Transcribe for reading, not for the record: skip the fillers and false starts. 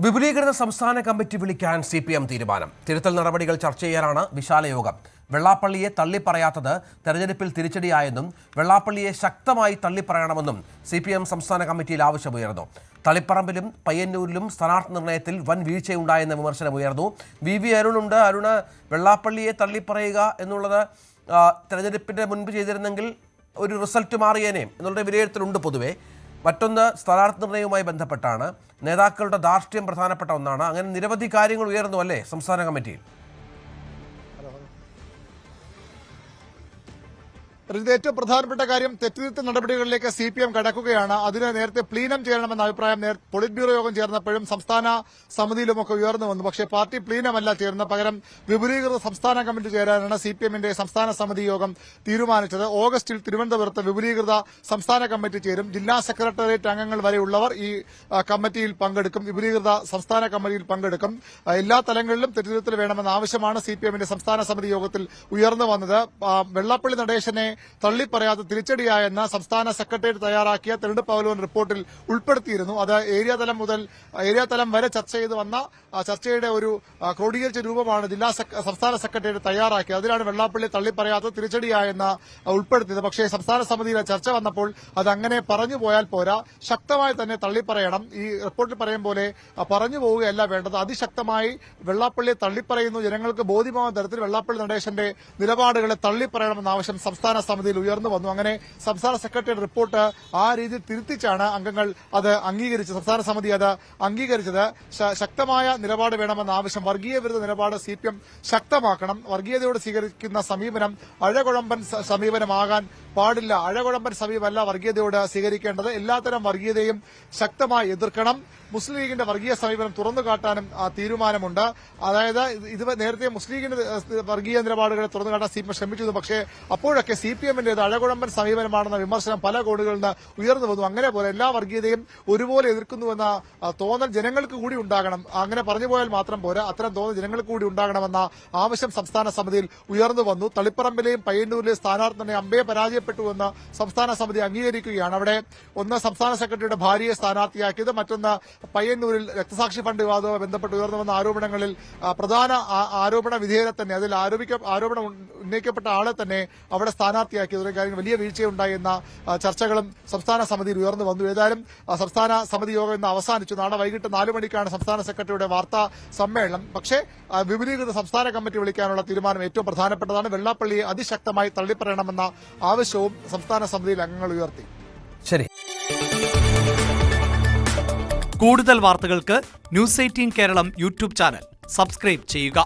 വിപുലീകൃത സംസ്ഥാന കമ്മിറ്റി വിളിക്കാൻ CPM തീരുമാനം. തിരുത്തൽ നടപടികൾ ചർച്ച ചെയ്യാനാണ് വിശാല യോഗം. വെള്ളാപ്പള്ളിയെ തള്ളിപ്പറയാത്തത് തെരഞ്ഞെടുപ്പിൽ തിരിച്ചടിയായെന്നും വെള്ളാപ്പള്ളിയെ ശക്തമായി തള്ളിപ്പറയണമെന്നും CPM സംസ്ഥാന കമ്മിറ്റിയിൽ ആവശ്യമുയർന്നു. തളിപ്പറമ്പിലും പയ്യന്നൂരിലും സ്ഥാനാർത്ഥി നിർണയത്തിൽ വൻ വീഴ്ചയുണ്ടായെന്ന വിമർശനമുയർന്നു. VV അരുണുണ്ട്. അരുണ്, വെള്ളാപ്പള്ളിയെ തള്ളിപ്പറയുക എന്നുള്ളത് തെരഞ്ഞെടുപ്പിന്റെ മുൻപ് ചെയ്തിരുന്നെങ്കിൽ ഒരു റിസൾട്ട് മാറിയേനെ എന്നുള്ള വിലയിരുത്തലുണ്ട് പൊതുവെ. മറ്റൊന്ന് സ്ഥാനാർത്ഥി നിർണയവുമായി ബന്ധപ്പെട്ടാണ്. നേതാക്കളുടെ ധാർഷ്ട്യം പ്രധാനപ്പെട്ട ഒന്നാണ്. അങ്ങനെ നിരവധി കാര്യങ്ങൾ ഉയർന്നു അല്ലേ സംസ്ഥാന കമ്മിറ്റിയിൽ? ഏറ്റവും പ്രധാനപ്പെട്ട കാര്യം തെറ്റുതിരുത്തൽ നടപടികളിലേക്ക് CPM കടക്കുകയാണ്. അതിന് നേരത്തെ പ്ലീനം ചെയ്യണമെന്ന അഭിപ്രായം പൊളിറ്റ് ബ്യൂറോ യോഗം ചേർന്നപ്പോഴും സംസ്ഥാന സമിതിയിലുമൊക്കെ ഉയർന്നു വന്നു. പക്ഷേ പാർട്ടി പ്ലീനമല്ല ചേർന്നത്, പകരം വിപുലീകൃത സംസ്ഥാന കമ്മിറ്റി ചേരാനാണ് CPMന്റെ സംസ്ഥാന സമിതി യോഗം തീരുമാനിച്ചത്. ഓഗസ്റ്റിൽ തിരുവനന്തപുരത്ത് വിപുലീകൃത സംസ്ഥാന കമ്മിറ്റി ചേരും. ജില്ലാ സെക്രട്ടേറിയറ്റ് അംഗങ്ങൾ വരെയുള്ളവർ ഈ കമ്മിറ്റിയിൽ പങ്കെടുക്കും. വിപുലീകൃത സംസ്ഥാന കമ്മിറ്റിയിൽ പങ്കെടുക്കും. എല്ലാ തലങ്ങളിലും തെറ്റുതിരുത്തൽ വേണമെന്ന ആവശ്യമാണ് CPMന്റെ സംസ്ഥാന സമിതി യോഗത്തിൽ ഉയർന്നു വന്നത്. വെള്ളാപ്പള്ളി നടേശനെ തള്ളിപ്പറയാതെ തിരിച്ചടിയായെന്ന് സംസ്ഥാന സെക്രട്ടേറിയറ്റ് തയ്യാറാക്കിയ തെരഞ്ഞെടുപ്പ് അവലോകന റിപ്പോർട്ടിൽ ഉൾപ്പെടുത്തിയിരുന്നു. അത് ഏരിയ തലം വരെ ചർച്ച ചെയ്ത് വന്ന ചർച്ചയുടെ ഒരു ക്രോഡീകരിച്ച രൂപമാണ് സംസ്ഥാന സെക്രട്ടേറിയറ്റ് തയ്യാറാക്കിയത്. അതിലാണ് വെള്ളാപ്പള്ളി തള്ളിപ്പറയാതെ തിരിച്ചടിയായെന്ന് ഉൾപ്പെടുത്തിയത്. പക്ഷേ സംസ്ഥാന സമിതിയിലെ ചർച്ച വന്നപ്പോൾ അതങ്ങനെ പറഞ്ഞു പോയാൽ പോരാ, ശക്തമായി തന്നെ തള്ളിപ്പറയണം. ഈ റിപ്പോർട്ടിൽ പറയും പോലെ പറഞ്ഞു പോവുകയല്ല വേണ്ടത്, അതിശക്തമായി വെള്ളാപ്പള്ളിയെ തള്ളിപ്പറയുന്നു, ജനങ്ങൾക്ക് ബോധ്യമാകുന്ന തരത്തിൽ വെള്ളാപ്പള്ളി നടേശന്റെ നിലപാടുകളെ തള്ളിപ്പറയണമെന്ന ആവശ്യം സംസ്ഥാന സമിതിയിൽ ഉയർന്നു വന്നു. അങ്ങനെ സംസ്ഥാന സെക്രട്ടേറിയറ്റ് റിപ്പോർട്ട് ആ രീതിയിൽ തിരുത്തിച്ചാണ് അംഗങ്ങൾ അത് അംഗീകരിച്ചത്. സംസ്ഥാന സമിതി അത് അംഗീകരിച്ചത്. ശക്തമായ നിലപാട് വേണമെന്ന ആവശ്യം, വർഗീയ വിരുദ്ധ നിലപാട് CPM ശക്തമാക്കണം. വർഗീയതയോട് സ്വീകരിക്കുന്ന സമീപനം അഴകുഴമ്പൻ സമീപനമാകാൻ പാടില്ല. അഴകുഴമ്പൻ സമീപമല്ല വർഗീയതയോട് സ്വീകരിക്കേണ്ടത്. എല്ലാത്തരം വർഗീയതയും ശക്തമായി എതിർക്കണം. മുസ്ലിം ലീഗിന്റെ വർഗീയ സമീപനം തുറന്നു കാട്ടാനും തീരുമാനമുണ്ട്. അതായത് ഇത് നേരത്തെ മുസ്ലിം ലീഗിന്റെ വർഗീയ നിലപാടുകളെ തുറന്നു കാട്ടാൻ CPM ശ്രമിച്ചിരുന്നു. പക്ഷേ അപ്പോഴൊക്കെ CPMന്റേത് അഴകുഴമ്പൻ സമീപനമാണെന്ന വിമർശനം പല കോണുകളിൽ നിന്ന് ഉയർന്നു വന്നു. അങ്ങനെ പോലെ എല്ലാ വർഗീയതയും ഒരുപോലെ എതിർക്കുന്നുവെന്ന തോന്നൽ ജനങ്ങൾക്ക് കൂടി ഉണ്ടാകണം. അങ്ങനെ പറഞ്ഞു പോയാൽ മാത്രം പോരാ, അത്തരം തോന്നൽ ജനങ്ങൾക്ക് കൂടി ഉണ്ടാകണമെന്ന ആവശ്യം സംസ്ഥാന സമിതിയിൽ ഉയർന്നു വന്നു. തളിപ്പറമ്പിലെയും പയ്യന്നൂരിലെയും സ്ഥാനാർത്ഥി തന്നെ അമ്പയെ പരാജയപ്പെട്ടുവെന്ന് സംസ്ഥാന സമിതി അംഗീകരിക്കുകയാണ്. അവിടെ ഒന്ന് സംസ്ഥാന സെക്രട്ടറിയുടെ ഭാര്യയെ സ്ഥാനാർത്ഥിയാക്കിയത്, മറ്റൊന്ന് പയ്യന്നൂരിൽ രക്തസാക്ഷി ഫണ്ട് വിവാദവുമായി ബന്ധപ്പെട്ട് ഉയർന്നു വന്ന ആരോപണങ്ങളിൽ പ്രധാന ആരോപണ വിധേയരെ തന്നെ, അതിൽ ആരോപണം ഉന്നയിക്കപ്പെട്ട ആളെ തന്നെ അവിടെ സ്ഥാനാർത്ഥിയാക്കിയതിലെ കാര്യം വലിയ വീഴ്ചയുണ്ടായി എന്ന ചർച്ചകളും സംസ്ഥാന സമിതിയിൽ ഉയർന്നു വന്നു. ഏതായാലും സംസ്ഥാന സമിതി യോഗം ഇന്ന് അവസാനിച്ചു. നാളെ വൈകിട്ട് 4 മണിക്കാണ് സംസ്ഥാന സെക്രട്ടറിയുടെ വാർത്താ സമ്മേളനം. പക്ഷേ വിപുലീകൃത സംസ്ഥാന കമ്മിറ്റി വിളിക്കാനുള്ള തീരുമാനം ഏറ്റവും പ്രധാനപ്പെട്ടതാണ്. വെള്ളാപ്പള്ളിയെ അതിശക്തമായി തള്ളിപ്പറയണമെന്ന ആവശ്യവും സംസ്ഥാന സമിതിയിൽ അംഗങ്ങൾ ഉയർത്തി. ശരി. കൂടുതൽ വാർത്തകൾക്ക് News 18 Keralam YouTube channel subscribe ചെയ്യുക.